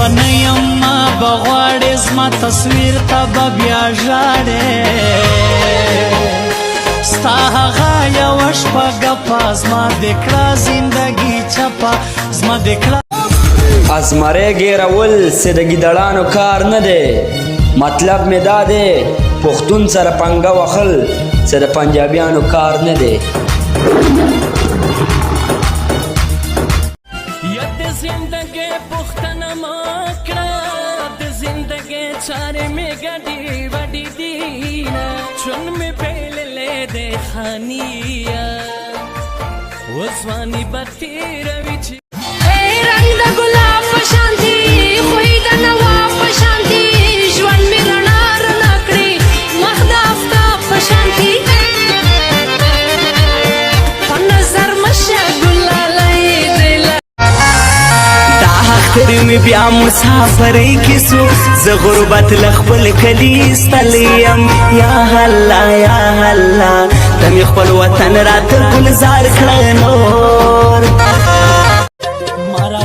بنیم ما بغواړې زما تصویر ته به بیا ژاړې ستا هغه یوه شپه ګپه زما دې کړه زندګي چپه زما دې کړه ازمرے ګیرول څه د ګیدړانو کار نه دی مطلب مې دا دی پښتون سره پنګه وخل څه د پنجابیانو کار نه دی د زندګۍ پوښتنه ما کړه د زندګۍ چارې مې ګډې وډې دي نه چون مې پیللې دی خانیه وځواني به تېروي چې رنګ د ګلاب په شانتي خوی د نواب په شانتي ژوند مې رڼا رڼا کړې مخ د آفتاب په شانتي په نظر مشه ګلالی دله دا اختر مې بیا مسافرۍ کې سو زه غربت له خپل کلي ایستلی یم یا الله یا الله ته مې خپل وطن راته ګلزار کړه نور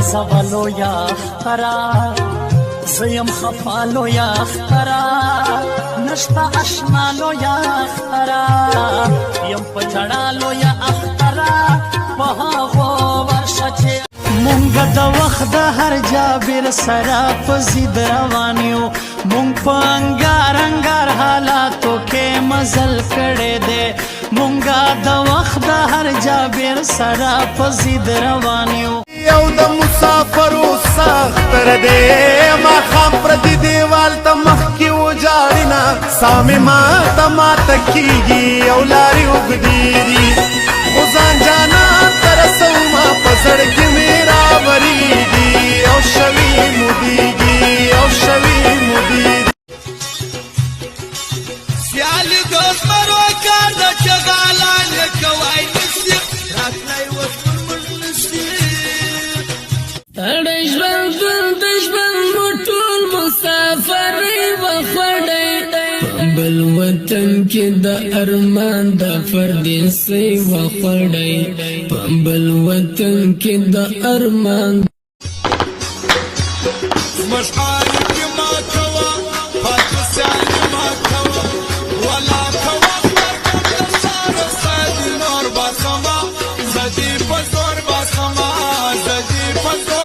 سوالو یا اخترا زیم خفالو یا اخترا نشتا اشنالو یا اخترا یم پچڑالو یا اخترا پهاغو ورشه چه مونږ د وخت د هر جابر سره په ضد روان یو مونږ په انګار انګار حالاتو کې مزل کړی دی مونږ د وخت د هر جابر سره په ضد روان یو یو د مسافرو سختر دی ماښام پردي دیوال ته مخکې وجاړېنه ساه مې ماته ماته کېږي او لارې اوږدې دي خو ځان جانان ته رسومه په زړګي مې راورېږي او شوي مودېږي او شوي مودېږي سیالي د زمرو کار ده چې غالان یې کوی نسي راتلی اوس پر موږ نسي د ژوند مو ټول مسافرۍ وخوړی بل وطن کې د ارمان د پردیسۍ وخوړی په بل وطن کې د ارمان زموږ حال کې ما کوه پاکستان